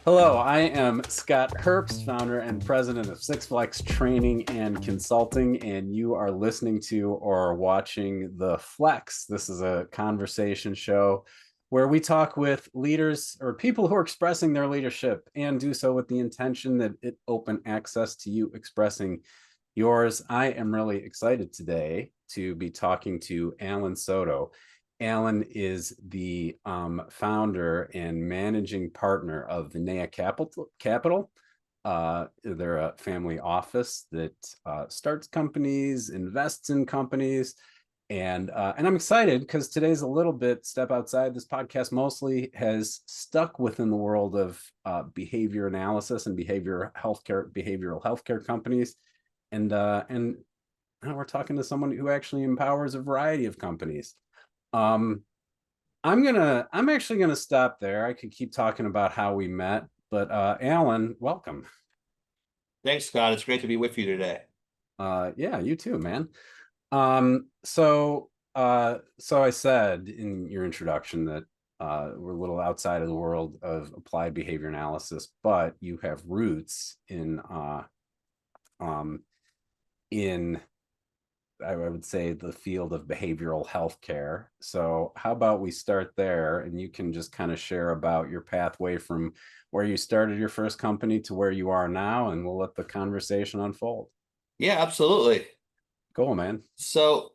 Hello, I am Scott Herbst, founder and president of Six Flex Training and Consulting, and you are listening to or watching The Flex. This is a conversation show where we talk with leaders or people who are expressing their leadership and do so with the intention that it open access to you expressing yours. I am really excited today to be talking to Allan Soto. Allan is the founder and managing partner of Vinea Capital. They're a family office that starts companies, invests in companies, and I'm excited because today's a little bit step outside. This podcast mostly has stuck within the world of behavior analysis and behavioral healthcare companies, and now we're talking to someone who actually empowers a variety of companies. I'm actually gonna stop there. I could keep talking about how we met, but Allan, welcome. Thanks, Scott. It's great to be with you today. Yeah, you too, man. So I said in your introduction that we're a little outside of the world of applied behavior analysis, but you have roots in I would say the field of behavioral healthcare. So how about we start there and you can just kind of share about your pathway from where you started your first company to where you are now, and we'll let the conversation unfold. Yeah, absolutely. Cool, man. So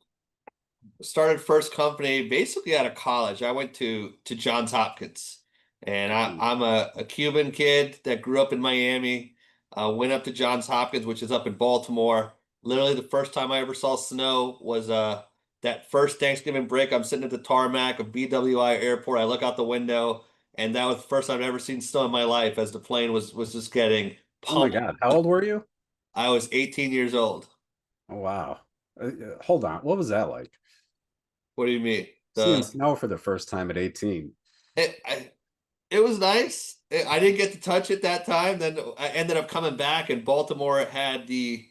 started first company basically out of college. I went to Johns Hopkins, and I'm a Cuban kid that grew up in Miami. Went up to Johns Hopkins, which is up in Baltimore. Literally the first time I ever saw snow was that first Thanksgiving break. I'm sitting at the tarmac of BWI Airport. I look out the window, and that was the first time I've ever seen snow in my life as the plane was just getting Oh my pummeled. God. How old were you? I was 18 years old. Oh, wow. Hold on. What was that like? What do you mean? Seeing snow for the first time at 18. It, I, it was nice. I didn't get to touch it that time. Then I ended up coming back, and Baltimore had the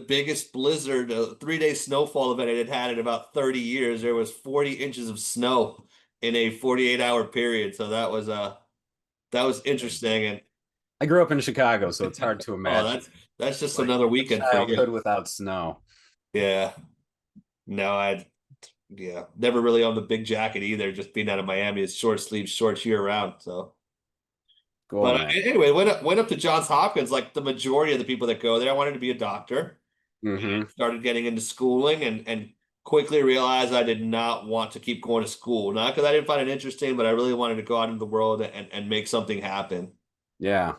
biggest blizzard, 3 day snowfall event it had had in about 30 years. There was 40 inches of snow in a 48-hour period. So that was interesting. And I grew up in Chicago, so it's hard to oh, imagine that's just like another a weekend for you. childhood without snow. Yeah. No, yeah, never really owned the big jacket either. Just being out of Miami, it's short sleeves, shorts year round. So. Cool, But man. anyway, went up to Johns Hopkins, like the majority of the people that go there. I wanted to be a doctor. Mm-hmm. Started getting into schooling, and quickly realized I did not want to keep going to school. Not because I didn't find it interesting, but I really wanted to go out into the world and make something happen. Yeah.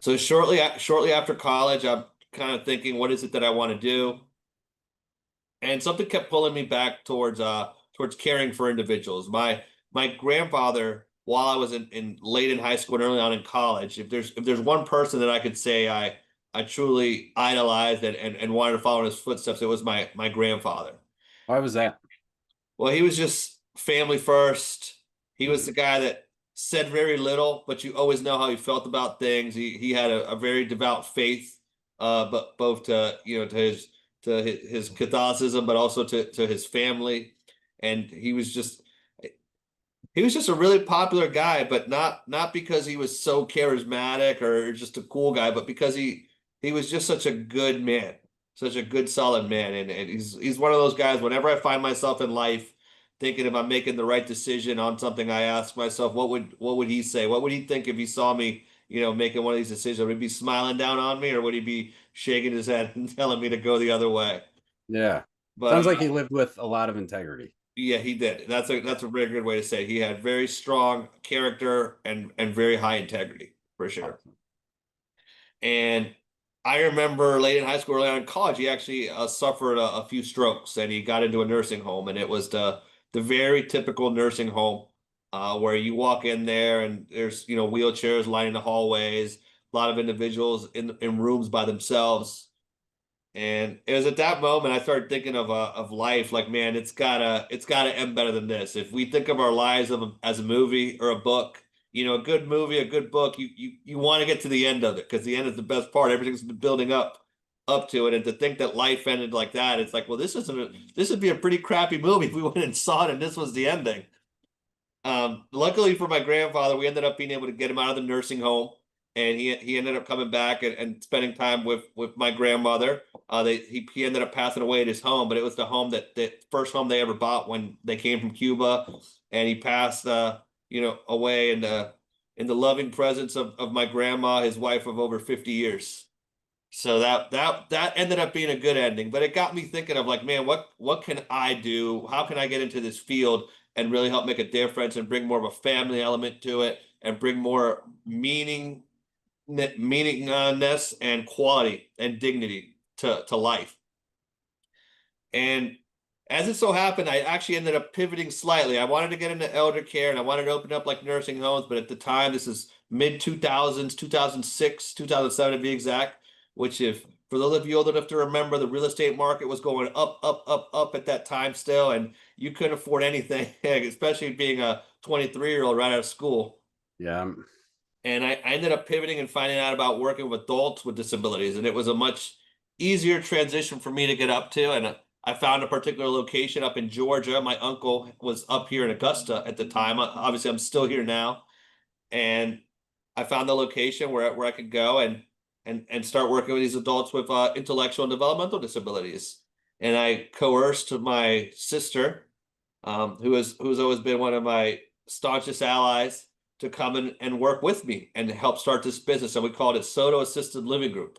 So shortly after college, I'm kind of thinking, what is it that I want to do? And something kept pulling me back towards caring for individuals. My grandfather, while I was in late in high school and early on in college, if there's one person that I could say I truly idolized and wanted to follow in his footsteps, it was my grandfather. Why was that? Well, he was just family first. He was Mhm. the guy that said very little, but you always know how he felt about things. He had a very devout faith, but both to his Catholicism, but also to his family. And he was just a really popular guy, but not because he was so charismatic or just a cool guy, but because he was just such a good man, such a good, solid man. And he's one of those guys, whenever I find myself in life thinking if I'm making the right decision on something, I ask myself, what would he say? What would he think if he saw me, making one of these decisions? Would he be smiling down on me, or would he be shaking his head and telling me to go the other way? Yeah. But Sounds like he lived with a lot of integrity. yeah, he did. That's a very good way to say it. He had very strong character and very high integrity for sure. Awesome. And I remember late in high school, early on in college, he actually suffered a few strokes, and he got into a nursing home, and it was the very typical nursing home where you walk in there and there's wheelchairs lining the hallways, a lot of individuals in rooms by themselves. And it was at that moment I started thinking of life, like, man, it's gotta end better than this. If we think of our lives as a movie or a book, a good movie, a good book, you want to get to the end of it because the end is the best part. Everything's been building up. up to it. And to think that life ended like that, it's like, well, this would be a pretty crappy movie if we went and saw it and this was the ending. Luckily for my grandfather, we ended up being able to get him out of the nursing home, and he ended up coming back and spending time with my grandmother. He ended up passing away at his home, but it was the home that first home they ever bought when they came from Cuba, and he passed away in the loving presence of my grandma, his wife of over 50 years. So that ended up being a good ending, but it got me thinking of like, man, what can I do? How can I get into this field and really help make a difference and bring more of a family element to it and bring more meaningness and quality and dignity to life. And as it so happened, I actually ended up pivoting slightly. I wanted to get into elder care and I wanted to open up like nursing homes, but at the time, this is mid 2000s, 2006, 2007 to be exact, which if for those of you old enough to remember, the real estate market was going up, up, up, up at that time still, and you couldn't afford anything, especially being a 23-year-old right out of school. Yeah. And I ended up pivoting and finding out about working with adults with disabilities, and it was a much easier transition for me to get up to. And I found a particular location up in Georgia. My uncle was up here in Augusta at the time. Obviously, I'm still here now, and I found the location where I could go and start working with these adults with intellectual and developmental disabilities. And I coerced my sister, who's always been one of my staunchest allies, to come in and work with me and help start this business. And we called it Soto Assisted Living Group.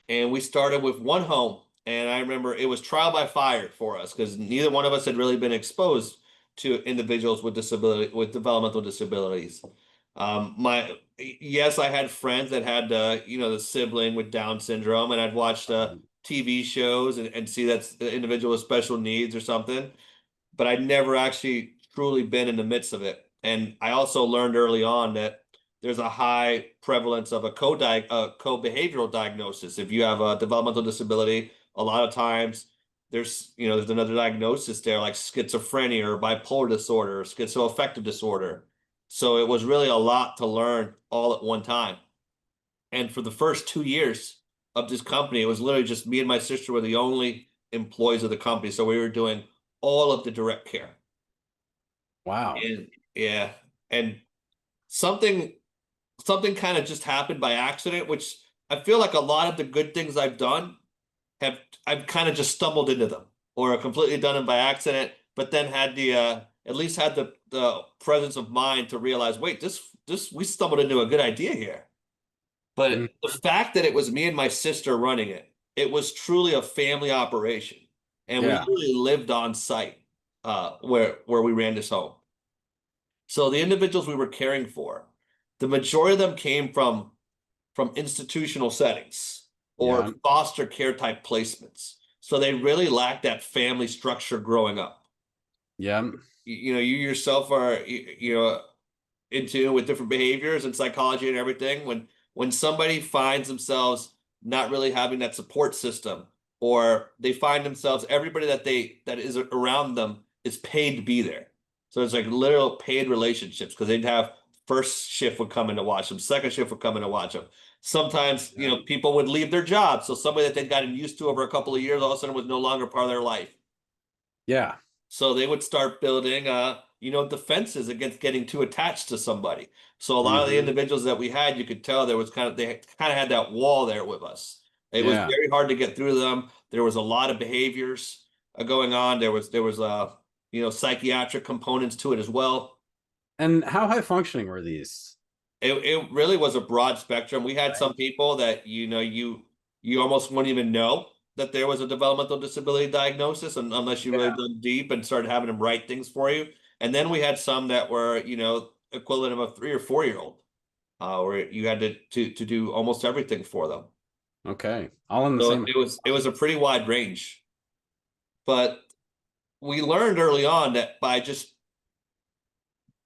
And we started with one home. And I remember it was trial by fire for us because neither one of us had really been exposed to individuals with developmental disabilities. Yes, I had friends that had the sibling with Down syndrome, and I'd watched TV shows and see that's the individual with special needs or something, but I'd never actually truly been in the midst of it. And I also learned early on that there's a high prevalence of a co-behavioral diagnosis. If you have a developmental disability, a lot of times there's another diagnosis there, like schizophrenia or bipolar disorder or schizoaffective disorder. So it was really a lot to learn all at one time. And for the first 2 years of this company, it was literally just me and my sister were the only employees of the company. So we were doing all of the direct care. Wow. And yeah, and something kind of just happened by accident, which I feel like a lot of the good things I've done I've kind of just stumbled into them or completely done them by accident, but then had at least had the presence of mind to realize, wait, this we stumbled into a good idea here. But the fact that it was me and my sister running it, it was truly a family operation. And we really lived on site where we ran this home. So the individuals we were caring for, the majority of them came from institutional settings or foster care type placements. So they really lacked that family structure growing up. Yeah. You yourself are, in tune with different behaviors and psychology and everything. When somebody finds themselves not really having that support system, or they find themselves, everybody that is around them is paid to be there. So it's like literal paid relationships because they'd have first shift would come in to watch them, second shift would come in to watch them. Sometimes, people would leave their jobs. So somebody that they'd gotten used to over a couple of years, all of a sudden was no longer part of their life. Yeah. So they would start building, defenses against getting too attached to somebody. So a lot of the individuals that we had, you could tell they kind of had that wall there with us. It was very hard to get through them. There was a lot of behaviors going on. There was psychiatric components to it as well. And how high functioning were these? It really was a broad spectrum. We had some people that you almost wouldn't even know that there was a developmental disability diagnosis unless you really dug deep and started having them write things for you. And then we had some that were equivalent of a 3 or 4 year old, where you had to do almost everything for them. Okay, all in the same. It was a pretty wide range, but we learned early on that by just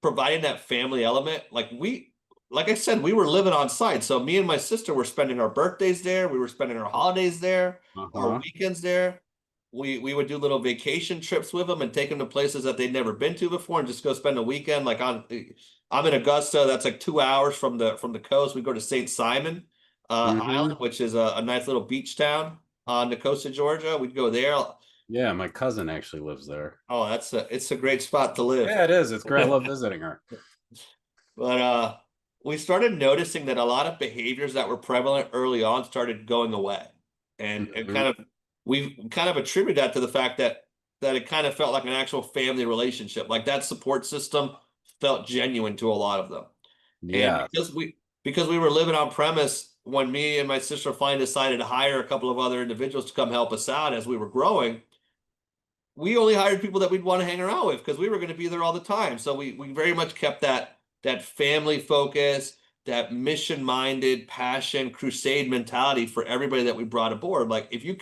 providing that family element, like I said, we were living on site. So me and my sister were spending our birthdays there. We were spending our holidays there, our weekends there. We would do little vacation trips with them and take them to places that they'd never been to before and just go spend a weekend. Like I'm in Augusta, that's like 2 hours from the coast. We go to St. Simon, Hmm. Island, which is a nice little beach town on the coast of Georgia. We'd go there. Yeah, my cousin actually lives there. Oh, it's a great spot to live. Yeah, it is. It's great. I love visiting her. But we started noticing that a lot of behaviors that were prevalent early on started going away. And Hmm. kind of we kind of attribute that to the fact that it kind of felt like an actual family relationship. Like that support system felt genuine to a lot of them. And Yeah. because we were living on premise when me and my sister finally decided to hire a couple of other individuals to come help us out as we were growing, we only hired people that we'd want to hang around with because we were going to be there all the time. So we very much kept that family focus, that mission minded passion, crusade mentality for everybody that we brought aboard. Like if you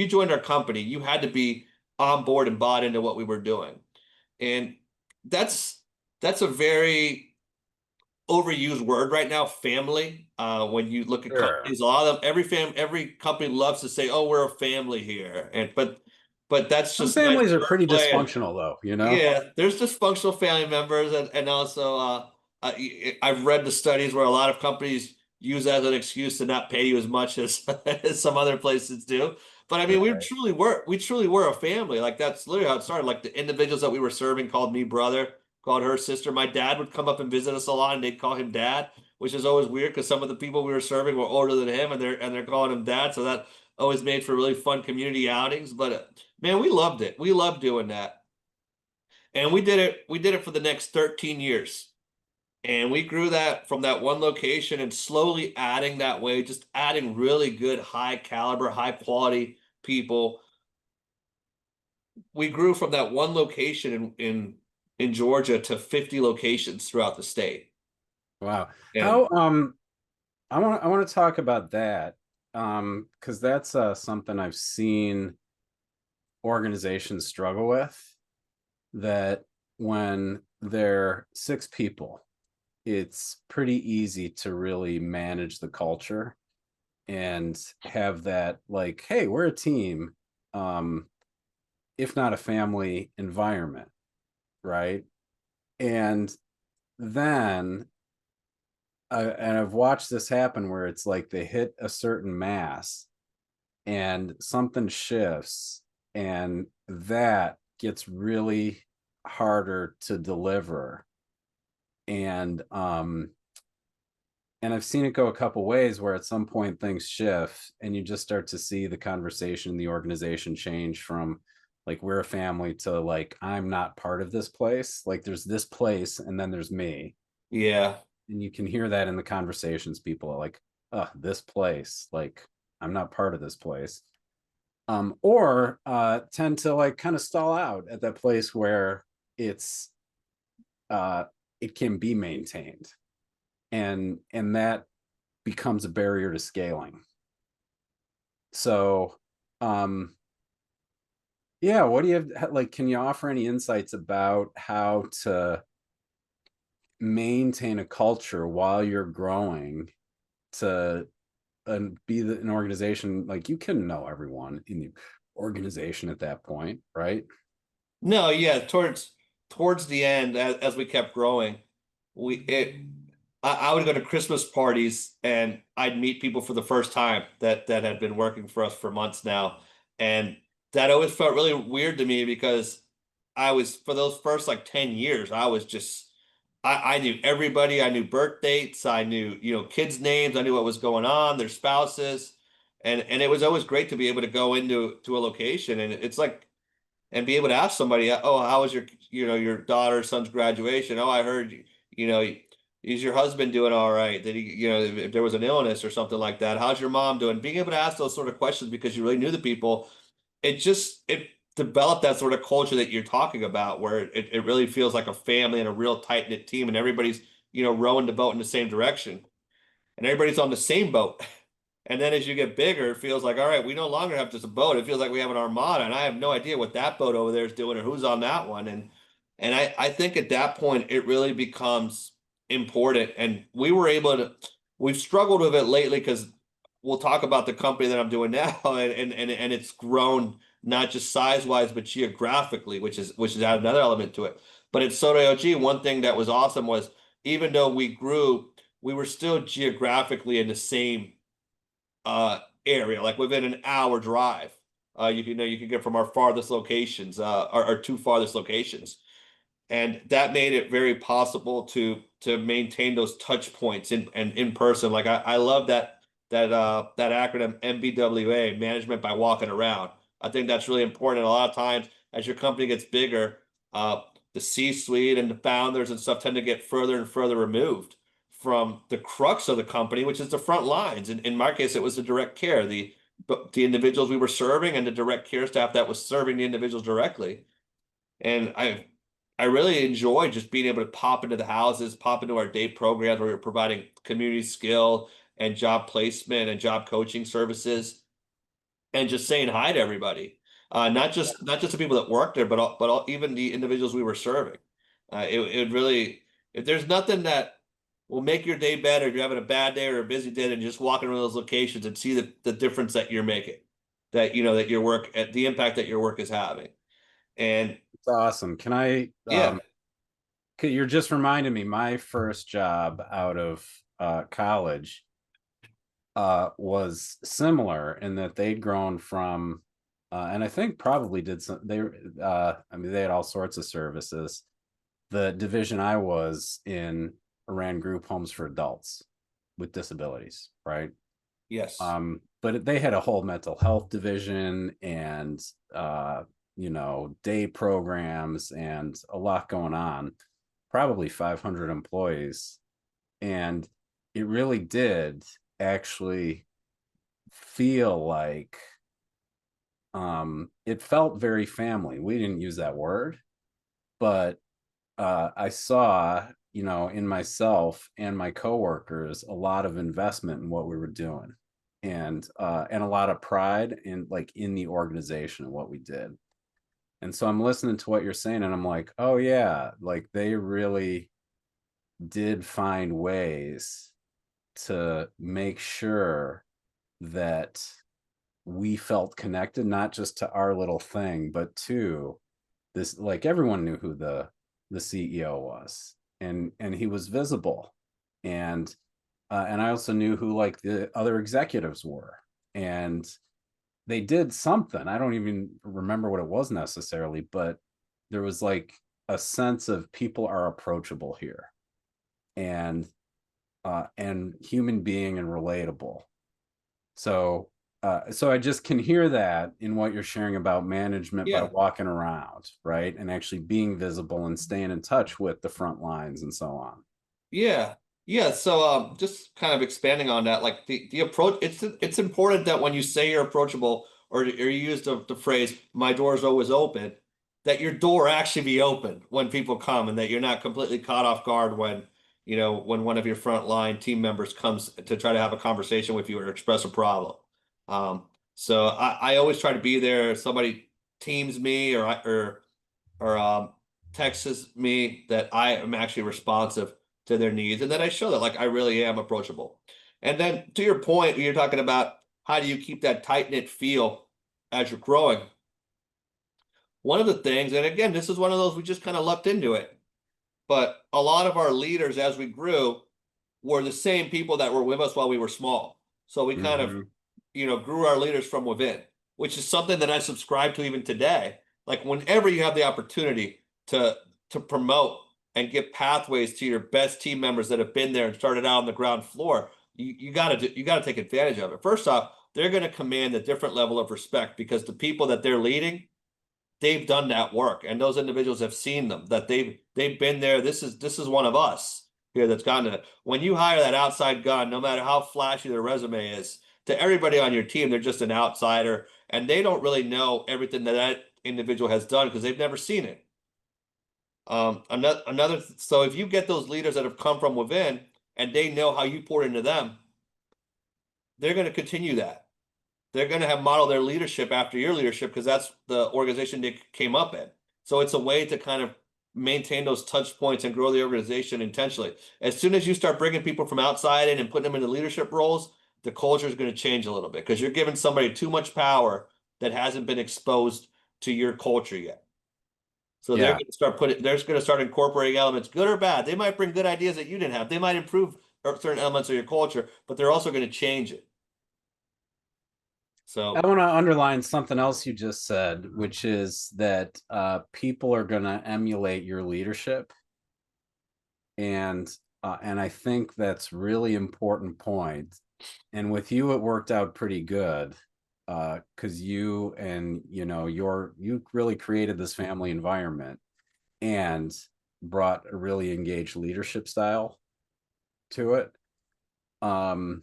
joined our company, you had to be on board and bought into what we were doing. And that's that's a very overused word right now, family. When you look at Sure. companies, a lot of them, every company loves to say, "Oh, we're a family here," and but that's Some just nice families are pretty wordplay. dysfunctional, though, you know? Yeah, there's dysfunctional family members, and also I've read the studies where a lot of companies use that as an excuse to not pay you as much as, as some other places do. But I mean, Right. we truly were a family. Like that's literally how it started. Like the individuals that we were serving called me brother, called her sister. My dad would come up and visit us a lot, and they'd call him dad, which is always weird because some of the people we were serving were older than him, and they're calling him dad. So that always made for really fun community outings. But man, we loved it. We loved doing that. And we did it for the next 13 years. And we grew that from that one location and slowly adding that way, just adding really good, high caliber, high quality people. We grew from that one location in Georgia to 50 locations throughout the state. Wow. And How I want to talk about that. Because that's something I've seen organizations struggle with, that when they're six people, it's pretty easy to really manage the culture and have that, like, hey, we're a team, um, if not a family environment, right? And then and I've watched this happen where it's like they hit a certain mass and something shifts, and that gets really harder to deliver. And I've seen it go a couple ways, where at some point things shift and you just start to see the conversation in the organization change from, like, we're a family, to, like, I'm not part of this place. Like, there's this place and then there's me. yeah, And you can hear that in the conversations. People are like, oh, this place, like, I'm not part of this place. Or tend to, like, kind of stall out at that place where it's uh it can be maintained, and that becomes a barrier to scaling. So yeah, what do you have, like, can you offer any insights about how to maintain a culture while you're growing, to be an organization, like, you can know everyone in the organization at that point, right? no, yeah, towards the end, as we kept growing, we it I would go to Christmas parties and I'd meet people for the first time that had been working for us for months now. And that always felt really weird to me because I was for those first like 10 years, I was just I knew everybody, I knew birth dates, I knew, kids' names, I knew what was going on, their spouses. And it was always great to be able to go into a location and it's like and be able to ask somebody, oh, how was your daughter, son's graduation? Oh, I heard, you know, is your husband doing all right? Did he, if there was an illness or something like that, how's your mom doing? Being able to ask those sort of questions because you really knew the people, it developed that sort of culture that you're talking about, where it really feels like a family and a real tight knit team, and everybody's, rowing the boat in the same direction, and everybody's on the same boat. And then as you get bigger, it feels like, all right, we no longer have just a boat. It feels like we have an armada, and I have no idea what that boat over there is doing or who's on that one. And I think at that point it really becomes important. And we've struggled with it lately because we'll talk about the company that I'm doing now, and it's grown not just size wise, but geographically, which is another element to it. But at Soto OG, one thing that was awesome was even though we grew we were still geographically in the same area, like within an hour drive. You could get from our farthest locations, our two farthest locations, and that made it very possible to maintain those touch points in person. Like I love that acronym MBWA, management by walking around. I think that's really important. And a lot of times, as your company gets bigger, uh, the C-suite and the founders and stuff tend to get further and further removed from the crux of the company, which is the front lines. In my case, it was the direct care, the individuals we were serving, and the direct care staff that was serving the individuals directly. And I really enjoy just being able to pop into the houses, pop into our day programs where we're providing community skill and job placement and job coaching services, and just saying hi to everybody. Not just the people that work there, but even the individuals we were serving. It really, if there's nothing that will make your day better if you're having a bad day or a busy day, than just walking around those locations and see the difference that you're making, that that your work, the impact that your work is having. And It's awesome. Can I yeah, you're just reminding me, my first job out of college was similar in that they'd grown from and I think probably did some I mean they had all sorts of services. The division I was in ran group homes for adults with disabilities, right? yes, But they had a whole mental health division and day programs and a lot going on, probably 500 employees. And it really did actually feel like it felt very family. We didn't use that word, but I saw, in myself and my coworkers, a lot of investment in what we were doing, and a lot of pride in the organization and what we did. And so I'm listening to what you're saying, and I'm like, oh yeah, like they really did find ways to make sure that we felt connected, not just to our little thing, but to this. Like everyone knew who the CEO was, and he was visible, and I also knew who like the other executives were, and they did something. I don't even remember what it was necessarily, but there was like a sense of people are approachable here, and human being and relatable. So I just can hear that in what you're sharing about management by yeah. walking around, right? And actually being visible and staying in touch with the front lines and so on. Yeah. Yeah. So just kind of expanding on that, like the approach, it's important that when you say you're approachable, or you use the phrase "my door's always open," that your door actually be open when people come, and that you're not completely caught off guard when one of your frontline team members comes to try to have a conversation with you or express a problem. So I always try to be there. If somebody teams me or texts me, that I am actually responsive to their needs, and that I show that like I really am approachable. And then to your point, you're talking about how do you keep that tight knit feel as you're growing. One of the things, and again, this is one of those we just kind of lucked into it, but a lot of our leaders as we grew were the same people that were with us while we were small. So we kind of, Mm-hmm. grew our leaders from within, which is something that I subscribe to even today. Like whenever you have the opportunity to promote and give pathways to your best team members that have been there and started out on the ground floor, you gotta take advantage of it. First off, they're going to command a different level of respect because the people that they're leading, they've done that work, and those individuals have seen them, that they've been there. This is one of us here that's gotten it. When you hire that outside gun, no matter how flashy their resume is, to everybody on your team, they're just an outsider, and they don't really know everything that individual has done because they've never seen it. So if you get those leaders that have come from within and they know how you poured into them, they're going to continue that. They're going to have modeled their leadership after your leadership because that's the organization they came up in. So it's a way to kind of maintain those touch points and grow the organization intentionally. As soon as you start bringing people from outside in and putting them into leadership roles, the culture is going to change a little bit because you're giving somebody too much power that hasn't been exposed to your culture yet. So Yeah. they're going to start incorporating elements, good or bad. They might bring good ideas that you didn't have. They might improve certain elements of your culture, but they're also going to change it. I So want to underline something else you just said, which is that people are going to emulate your leadership, and I think that's really important point. And with you, it worked out pretty good because you and you really created this family environment and brought a really engaged leadership style to it. Um,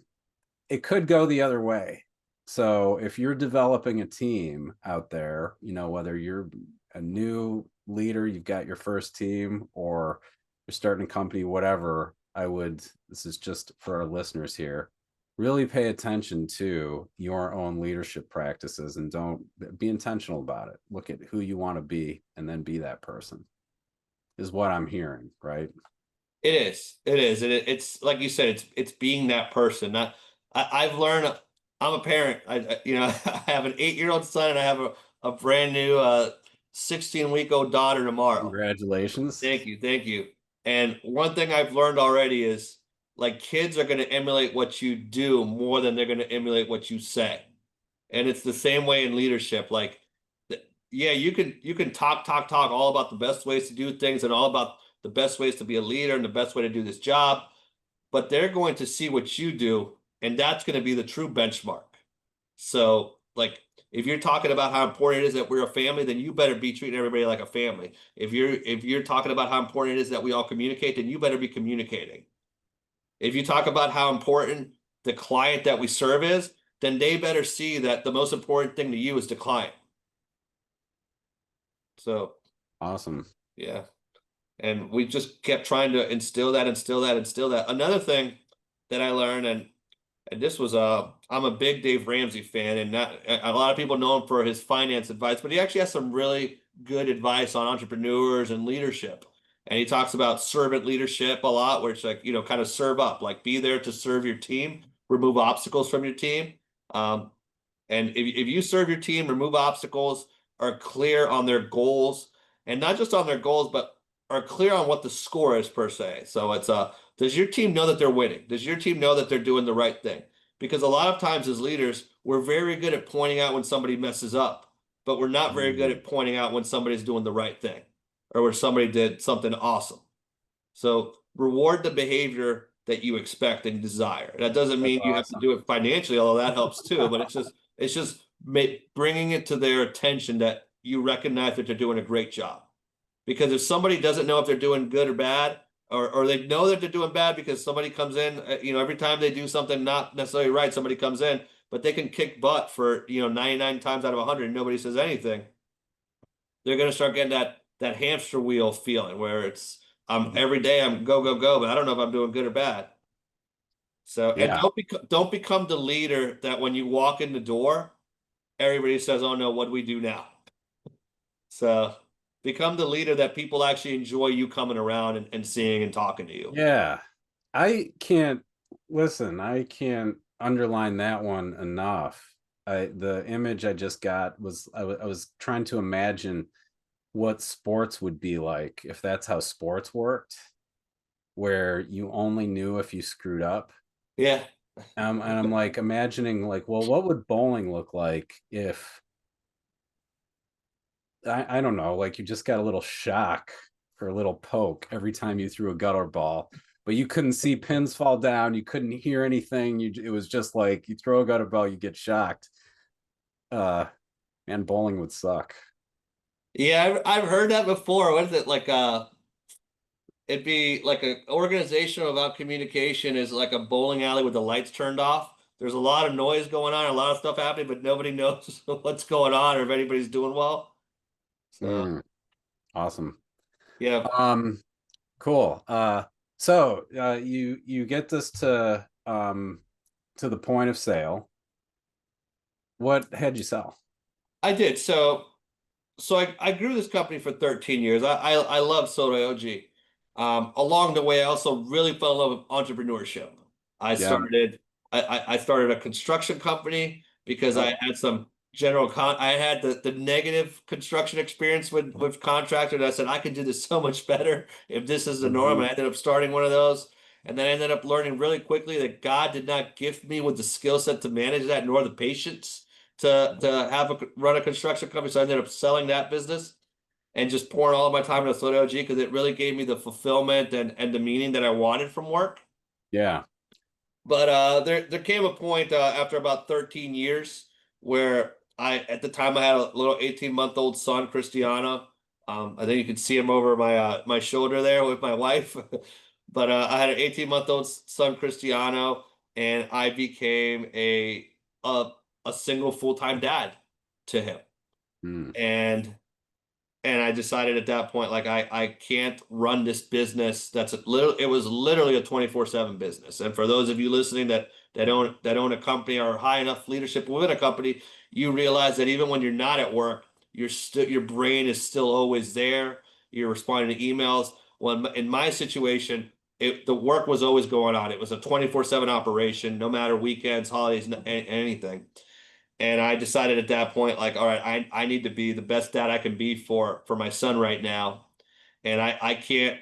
it could go the other way. So if you're developing a team out there, whether you're a new leader, you've got your first team, or you're starting a company, whatever, this is just for our listeners here, really pay attention to your own leadership practices and don't be intentional about it. Look at who you want to be and then be that person, is what I'm hearing, right? it is. It is. It's like you said, it's being that person. Not I've learned I'm a parent. I have an 8-year-old son and I have a brand new 16-week-old daughter tomorrow. Congratulations. Thank you, thank you. And one thing I've learned already is like kids are going to emulate what you do more than they're going to emulate what you say. And it's the same way in leadership. Like, yeah, you can talk all about the best ways to do things and all about the best ways to be a leader and the best way to do this job, but they're going to see what you do, and that's going to be the true benchmark. So, like, if you're talking about how important it is that we're a family, then you better be treating everybody like a family. If you're talking about how important it is that we all communicate, then you better be communicating. If you talk about how important the client that we serve is, then they better see that the most important thing to you is the client. So, Awesome. yeah. And we just kept trying to instill that, instill that, instill that. Another thing that I learned, and this was I'm a big Dave Ramsey fan, and not a lot of people know him for his finance advice, but he actually has some really good advice on entrepreneurs and leadership. And he talks about servant leadership a lot, where it's like, kind of serve up, like be there to serve your team, remove obstacles from your team. And if you serve your team, remove obstacles, are clear on their goals, and not just on their goals, but are clear on what the score is per se. So it's does your team know that they're winning? Does your team know that they're doing the right thing? Because a lot of times as leaders, we're very good at pointing out when somebody messes up, but we're not very good at pointing out when somebody's doing the right thing or when somebody did something awesome. So reward the behavior that you expect and desire. That doesn't mean you have to do it financially, although that helps too, but it's just bringing it to their attention that you recognize that they're doing a great job. Because if somebody doesn't know if they're doing good or bad, or they know that they're doing bad because somebody comes in, every time they do something not necessarily right, somebody comes in, but they can kick butt for, 99 times out of 100 and nobody says anything. They're going to start getting that hamster wheel feeling where it's every day I'm go, go, go, but I don't know if I'm doing good or bad. So, and Yeah. don't become the leader that when you walk in the door, everybody says, "Oh no, what do we do now?" So become the leader that people actually enjoy you coming around and seeing and talking to you. Yeah. I can't underline that one enough. The image I just got was I was trying to imagine what sports would be like if that's how sports worked, where you only knew if you screwed up. Yeah. And I'm like imagining like, well, what would bowling look like if I don't know, like you just got a little shock or a little poke every time you threw a gutter ball, but you couldn't see pins fall down, you couldn't hear anything. It was just like you throw a gutter ball, you get shocked. And bowling would suck. Yeah, I've heard that before. What is it like? It'd be like an organization without communication is like a bowling alley with the lights turned off. There's a lot of noise going on, a lot of stuff happening, but nobody knows what's going on or if anybody's doing well. So Awesome. yeah, Cool. So you get this to the point of sale. What had you sell? I did. So I grew this company for 13 years. I love Soto OG. Along the way, I also really fell in love with entrepreneurship. I Yeah. started I started a construction company because I Oh. had some I had the negative construction experience with contractors. I said I could do this so much better if this is the norm. Mhm. I ended up starting one of those. And then I ended up learning really quickly that God did not gift me with the skill set to manage that, nor the patience to run a construction company. So I ended up selling that business and just pouring all of my time into Soto LG because it really gave me the fulfillment and the meaning that I wanted from work. Yeah. But there came a point after about 13 years where at the time I had a little 18-month-old son, Cristiano. I think you can see him over my shoulder there with my wife. But I had an 18-month-old son, Cristiano, and I became a, a single full-time dad to him. Mm. And I decided at that point, like I can't run this business. It was literally a 24/7 business. And for those of you listening that own a company or high enough leadership within a company, you realize that even when you're not at work, your brain is still always there. You're responding to emails. Well, in my situation, the work was always going on. It was a 24/7 operation, no matter weekends, holidays, anything. And I decided at that point, like, all right, I need to be the best dad I can be for my son right now. And I can't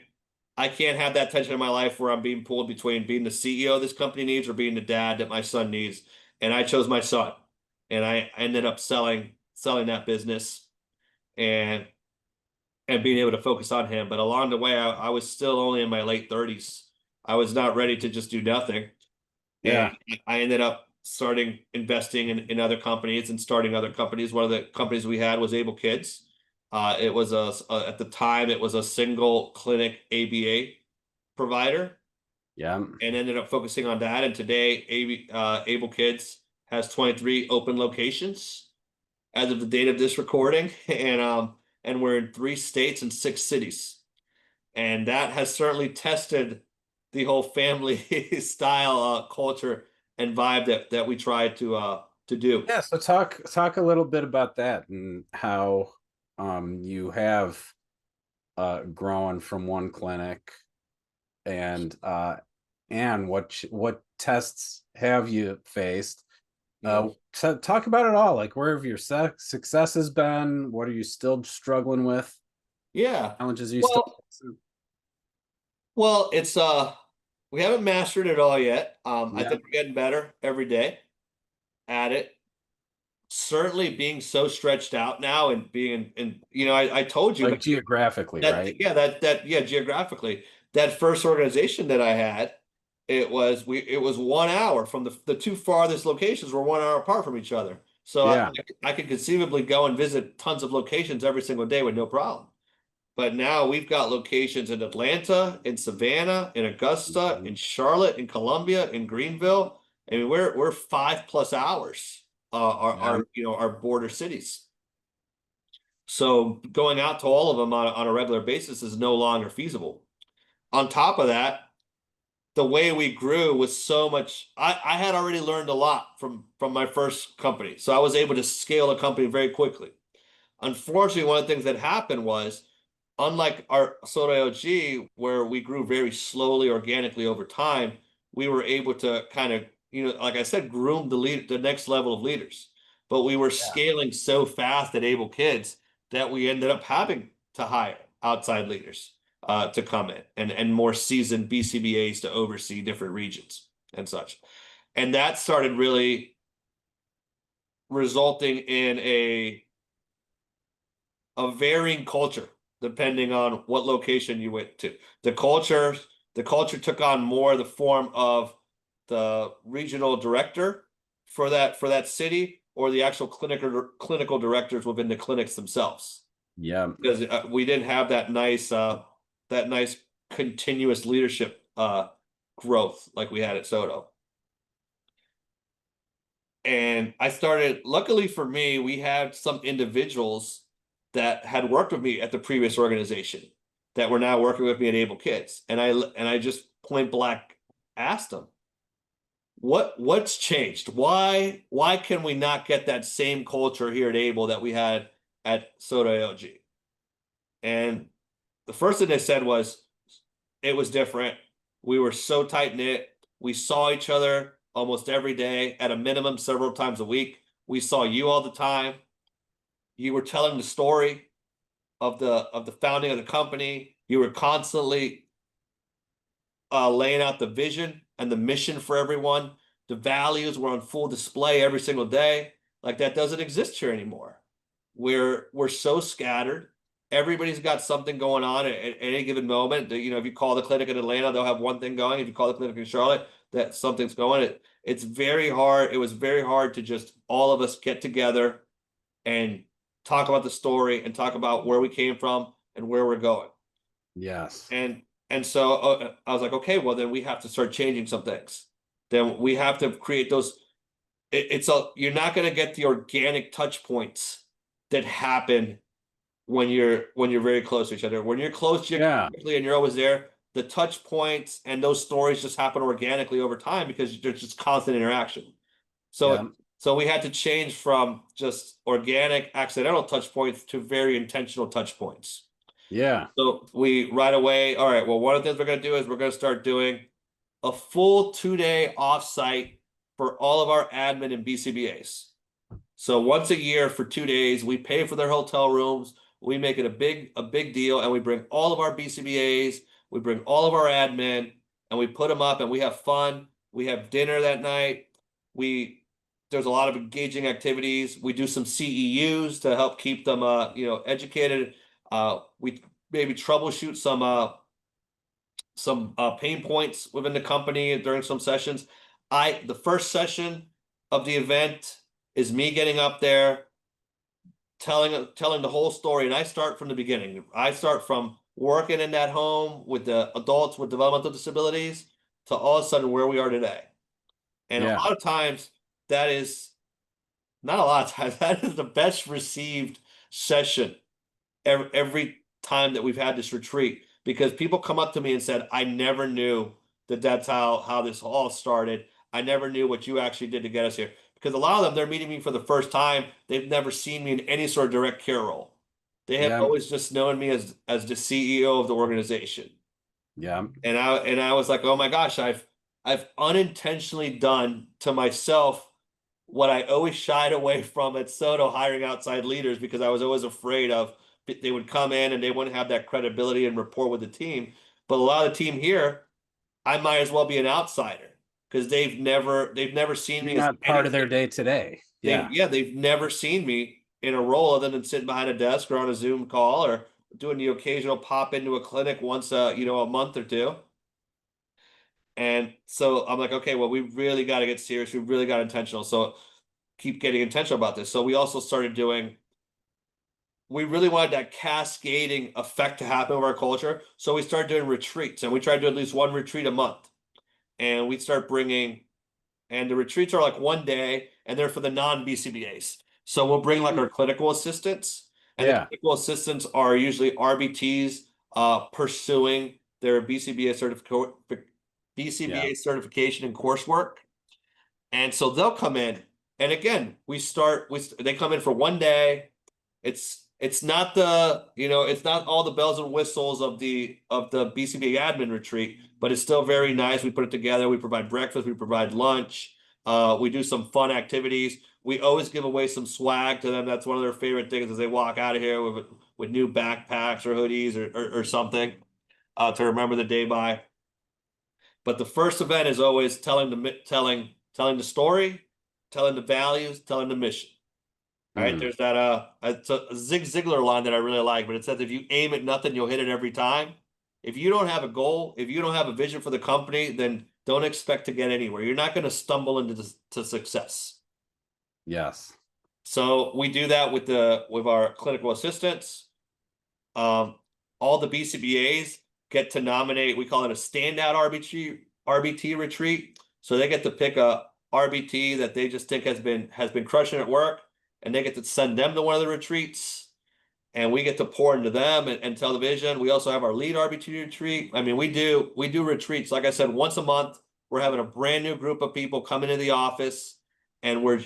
have that tension in my life where I'm being pulled between being the CEO this company needs or being the dad that my son needs. And I chose my son. And I ended up selling that business and being able to focus on him. But along the way, I was still only in my late 30s. I was not ready to just do nothing. And Yeah. I ended up starting investing in other companies and starting other companies. One of the companies we had was Able Kids. It was at the time it was a single clinic ABA provider, Yeah. and ended up focusing on that. And today, Able Kids has 23 open locations as of the date of this recording, and we're in 3 states and 6 cities, and that has certainly tested the whole family style culture and vibe that we try to do. Yeah. So talk a little bit about that and how you have grown from one clinic and what tests have you faced? Mhm. Talk about it all. Like, where have your success has been? What are you still struggling with? Yeah. Challenges you still Well, it's we haven't mastered it all yet. I Yeah. think we're getting better every day at it. Certainly being so stretched out now and being in, I told you Like geographically, that right? yeah, yeah, geographically, that first organization that I had, it was 1 hour from the two farthest locations were 1 hour apart from each other. So Yeah. I could conceivably go and visit tons of locations every single day with no problem. But now we've got locations in Atlanta, in Savannah, in Augusta, Mhm. in Charlotte, in Columbia, in Greenville. I mean, we're 5+ hours, Yeah. our border cities. So going out to all of them on a regular basis is no longer feasible. On top of that, the way we grew was so much. I had already learned a lot from my first company, so I was able to scale a company very quickly. Unfortunately, one of the things that happened was, unlike our Soto LG, where we grew very slowly, organically over time, we were able to kind of, like I said, groom the next level of leaders. But we were Yeah. scaling so fast at Able Kids that we ended up having to hire outside leaders to come in and more seasoned BCBAs to oversee different regions and such. And that started really resulting in a varying culture depending on what location you went to. The culture, the culture took on more the form of the regional director for that city, or the actual clinical directors within the clinics themselves, Yeah. because we didn't have that nice continuous leadership growth like we had at Soto. And I started, luckily for me, we had some individuals that had worked with me at the previous organization that were now working with me at Able Kids. And I just point blank asked them, what's changed? Why can we not get that same culture here at Able that we had at Soda LG? And the first thing they said was, it was different. We were so tight knit. We saw each other almost every day, at a minimum several times a week. We saw you all the time. You were telling the story of the founding of the company. You were constantly laying out the vision and the mission for everyone. The values were on full display every single day. Like that doesn't exist here anymore. We're so scattered. Everybody's got something going on at any given moment. You know, if you call the clinic in Atlanta, they'll have one thing going. If you call the clinic in Charlotte, that something's going. It's very hard. It was very hard to just all of us get together and talk about the story and talk about where we came from and where we're going. Yes. And so I was like, okay, well then we have to start changing some things. Then we have to create those. You're not going to get the organic touch points that happen when you're very close to each other. When you're close geographically and you're always there, the touch points and those stories just happen organically over time because there's just constant interaction. So so we had to change from just organic, accidental touch points to very intentional touch points. Yeah. So we right away, all right, well, one of the things we're going to do is we're going to start doing a full 2-day offsite for all of our admin and BCBAs. So once a year for 2 days, we pay for their hotel rooms. We make it a big deal, and we bring all of our BCBAs, we bring all of our admin, and we put them up, and we have fun. We have dinner that night. There's a lot of engaging activities. We do some CEUs to help keep them, educated. We maybe troubleshoot some pain points within the company during some sessions. The first session of the event is me getting up there, telling the whole story, and I start from the beginning. I start from working in that home with the adults with developmental disabilities to all of a sudden where we are today. And a lot of times that is not a lot of times that is the best received session every time that we've had this retreat, because people come up to me and said, I never knew that's how this all started. I never knew what you actually did to get us here. Because a lot of them, they're meeting me for the first time. They've never seen me in any sort of direct care role. They have always just known me as the CEO of the organization. Yeah. And I was like, oh my gosh, I've unintentionally done to myself what I always shied away from at Soto, hiring outside leaders, because I was always afraid of they would come in and they wouldn't have that credibility and rapport with the team. But a lot of the team here, I might as well be an outsider because they've never seen me You're as not part of their day today. They've never seen me in a role other than sitting behind a desk or on a Zoom call or doing the occasional pop into a clinic once a month or two. And so I'm like, okay, well, we really got to get serious. We really got intentional. So keep getting intentional about this. So we also started we really wanted that cascading effect to happen with our culture. So we started doing retreats, and we tried to do at least one retreat a month. And we'd start and the retreats are like 1 day, and they're for the non-BCBAs. So we'll bring like our clinical assistants, and the clinical assistants are usually RBTs pursuing their BCBA certification and coursework. And so they'll come in, and again, they come in for 1 day. It's not it's not all the bells and whistles of the BCBA admin retreat, but it's still very nice. We put it together. We provide breakfast. We provide lunch. We do some fun activities. We always give away some swag to them. That's one of their favorite things as they walk out of here with new backpacks or hoodies or something to remember the day by. But the first event is always telling the story, telling the values, telling the mission. All right, there's that it's a Zig Ziglar line that I really like, but it says, if you aim at nothing, you'll hit it every time. If you don't have a goal, if you don't have a vision for the company, then don't expect to get anywhere. You're not going to stumble into success. Yes. So we do that with our clinical assistants. All the BCBAs get to nominate. We call it a standout RBT retreat. So they get to pick a RBT that they just think has been crushing at work, and they get to send them to one of the retreats, and we get to pour into them and tell the vision. We also have our lead RBT retreat. I mean, we do retreats. Like I said, once a month, we're having a brand new group of people come into the office, and we're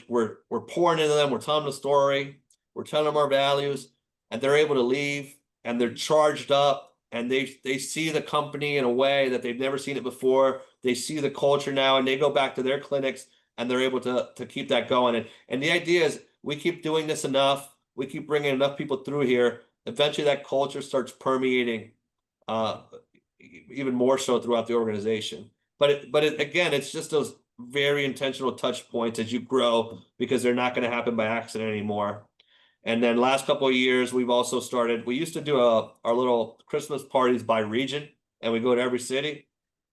pouring into them. We're telling them the story. We're telling them our values, and they're able to leave, and they're charged up, and they see the company in a way that they've never seen it before. They see the culture now, and they go back to their clinics, and they're able to keep that going. And the idea is, we keep doing this enough. We keep bringing enough people through here. Eventually, that culture starts permeating, even more so throughout the organization. Again, it's just those very intentional touch points as you grow, because they're not going to happen by accident anymore. And then last couple of years, we've also started, we used to do our little Christmas parties by region, and we go to every city.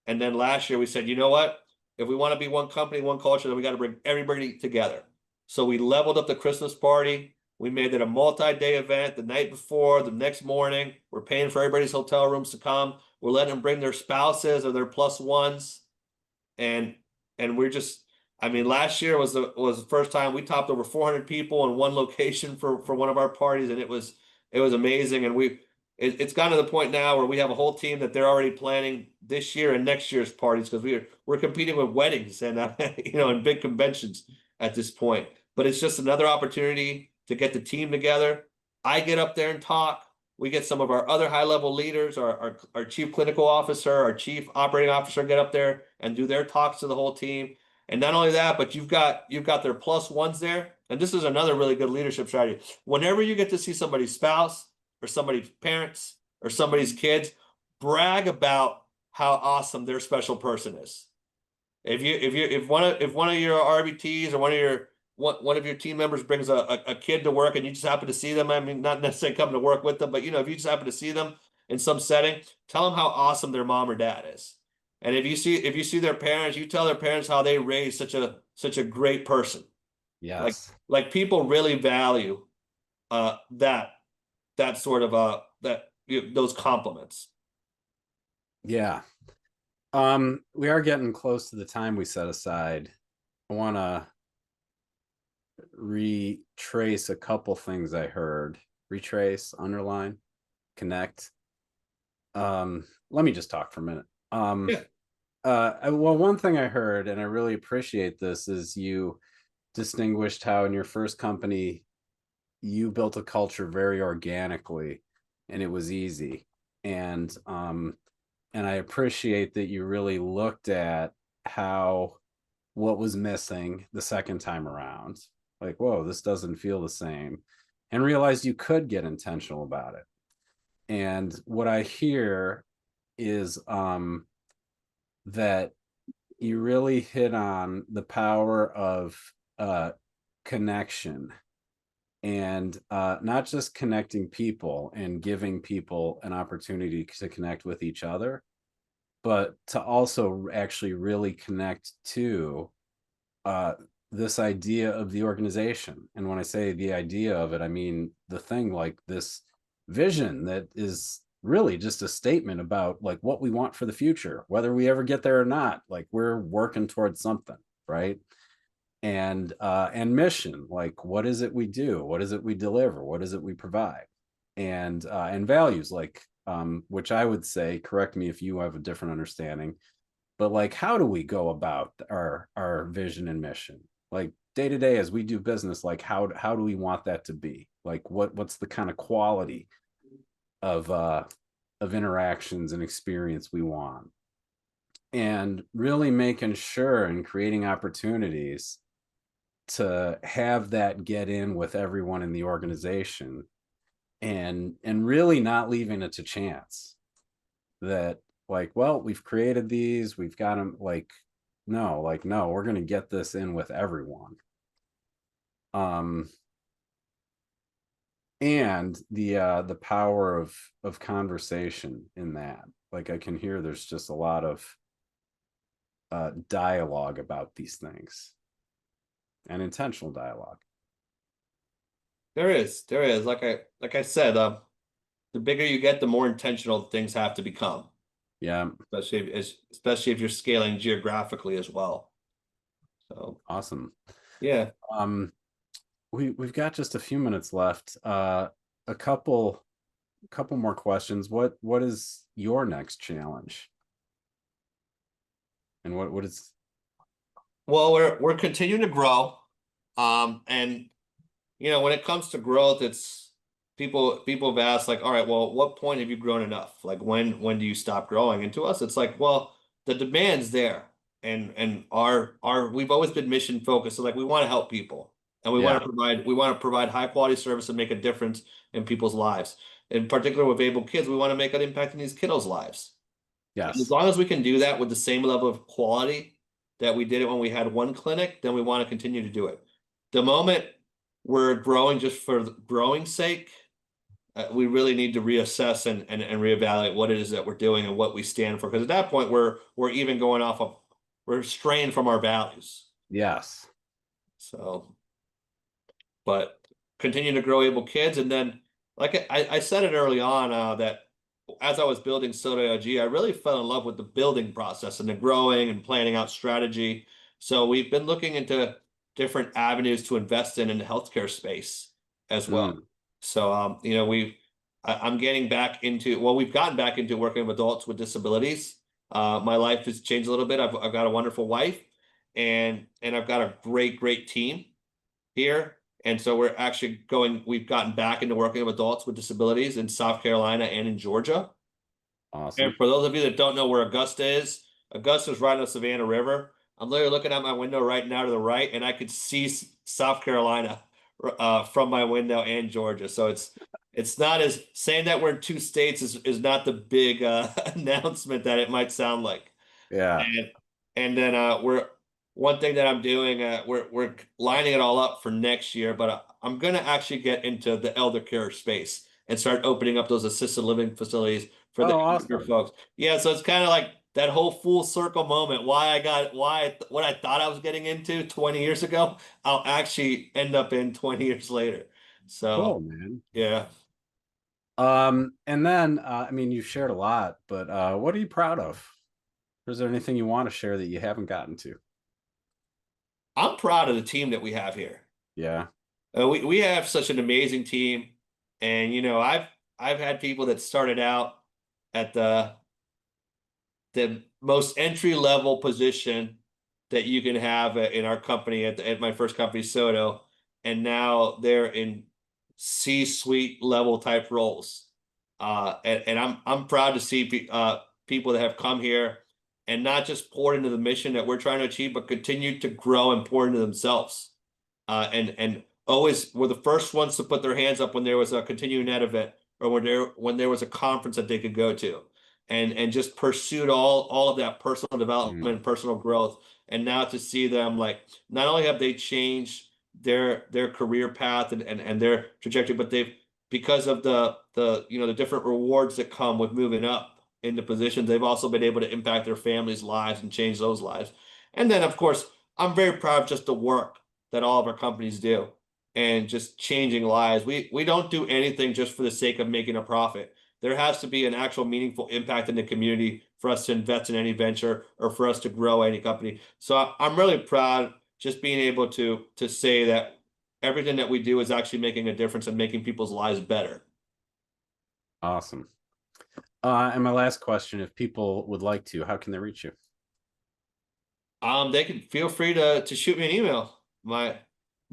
And then last year we said, you know what? If we want to be one company, one culture, then we got to bring everybody together. So we leveled up the Christmas party. We made it a multi-day event the night before, the next morning. We're paying for everybody's hotel rooms to come. We're letting them bring their spouses or their plus ones. And we're just, I mean, last year was the first time we topped over 400 people in one location for one of our parties, and it was amazing. And it's gotten to the point now where we have a whole team that they're already planning this year and next year's parties, because we're competing with weddings and and big conventions at this point. But it's just another opportunity to get the team together. I get up there and talk. We get some of our other high-level leaders, our chief clinical officer, our chief operating officer get up there and do their talks to the whole team. And not only that, but you've got their plus ones there. And this is another really good leadership strategy. Whenever you get to see somebody's spouse or somebody's parents or somebody's kids, brag about how awesome their special person is. If one of your RBTs or one of your team members brings a kid to work and you just happen to see them, I mean, not necessarily coming to work with them, but if you just happen to see them in some setting, tell them how awesome their mom or dad is. And if you see their parents, you tell their parents how they raised such a great person. Yes. Like people really value that sort of those compliments. Yeah. We are getting close to the time we set aside. I want to retrace a couple things I heard. Retrace, underline, connect. Let me just talk for a minute. Yeah. Well, one thing I heard, and I really appreciate this, is you distinguished how in your first company you built a culture very organically, and it was easy. And I appreciate that you really looked at what was missing the second time around. Like, whoa, this doesn't feel the same, and realized you could get intentional about it. And what I hear is that you really hit on the power of connection, and not just connecting people and giving people an opportunity to connect with each other, but to also actually really connect to this idea of the organization. And when I say the idea of it, I mean the thing, like this vision that is really just a statement about like what we want for the future, whether we ever get there or not. Like we're working towards something, right? And mission, like what is it we do, what is it we deliver, what is it we provide, and values, like which I would say, correct me if you have a different understanding, but like how do we go about our vision and mission, like day to day as we do business, like how do we want that to be, like what's the kind of quality of interactions and experience we want, and really making sure and creating opportunities to have that get in with everyone in the organization, and really not leaving it to chance that, like, well, we've created these, we've got them, like no, we're going to get this in with everyone. And the power of conversation in that, like I can hear there's just a lot of dialogue about these things, and intentional dialogue. There is. Like I said, the bigger you get, the more intentional things have to become. Yeah. Especially if you're scaling geographically as well. So awesome. Yeah. We've got just a few minutes left. A couple more questions. What is your next challenge? And what is? Well, we're continuing to grow. And when it comes to growth, it's people have asked, like, all right, well, at what point have you grown enough? Like when do you stop growing? And to us, it's like, well, the demand's there. And we've always been mission focused. So like we want to help people, and we want to provide high quality service and make a difference in people's lives. In particular with able kids, we want to make an impact in these kiddos' lives. And as Yes. long as we can do that with the same level of quality that we did it when we had one clinic, then we want to continue to do it. The moment we're growing just for growing sake, we really need to reassess and reevaluate what it is that we're doing and what we stand for. Because at that point, we're even going off of, we're straying from our values. Yes. So, but continue to grow able kids. And then, like I said it early on, that as I was building Soto LG, I really fell in love with the building process and the growing and planning out strategy. So we've been looking into different avenues to invest in the healthcare space as well. Mm. So, I'm getting back into, well, we've gotten back into working with adults with disabilities. My life has changed a little bit. I've got a wonderful wife, and I've got a great team here. And so we've gotten back into working with adults with disabilities in South Carolina and in Georgia. And Awesome. for those of you that don't know where Augusta is right on the Savannah River. I'm literally looking out my window right now to the right, and I could see South Carolina from my window and Georgia. So it's not as saying that we're in two states is not the big announcement that it might sound like. Yeah. And then we're one thing that I'm doing, we're lining it all up for next year, but I'm gonna actually get into the elder care space and start opening up those assisted living facilities for the Oh, elder care awesome. folks. Yeah, so it's kind of like that whole full circle moment. What I thought I was getting into 20 years ago, I'll actually end up in 20 years later. Cool, So man. yeah. And then I mean, you've shared a lot, but what are you proud of? Is there anything you want to share that you haven't gotten to? I'm proud of the team that we have here. Yeah. We have such an amazing team, and I've had people that started out at the most entry level position that you can have in our company at my first company, Soto, and now they're in C-suite level type roles. And I'm proud to see people that have come here and not just poured into the mission that we're trying to achieve, but continue to grow and pour into themselves. And always were the first ones to put their hands up when there was a continuing ed event or when there was a conference that they could go to, and just pursued all of that personal development Mm. and personal growth. And now to see them, like, not only have they changed their career path and their trajectory, but they've, because of the different rewards that come with moving up into positions, they've also been able to impact their families' lives and change those lives. And then, of course, I'm very proud of just the work that all of our companies do and just changing lives. We don't do anything just for the sake of making a profit. There has to be an actual meaningful impact in the community for us to invest in any venture or for us to grow any company. So I'm really proud just being able to say that everything that we do is actually making a difference and making people's lives better. Awesome. And my last question, if people would like to, how can they reach you? They can feel free to shoot me an email. My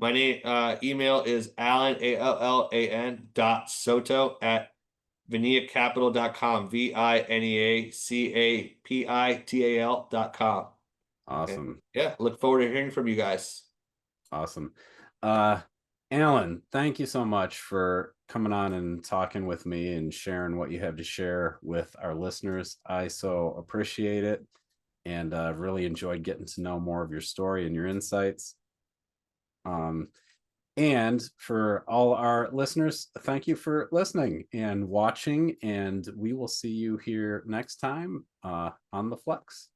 name email is Allan ALLAN .Soto at VineaCapital.com, VineaCapital.com. And Awesome. yeah, look forward to hearing from you guys. Awesome. Allan, thank you so much for coming on and talking with me and sharing what you have to share with our listeners. I so appreciate it, and really enjoyed getting to know more of your story and your insights. And for all our listeners, thank you for listening and watching, and we will see you here next time on The Flex.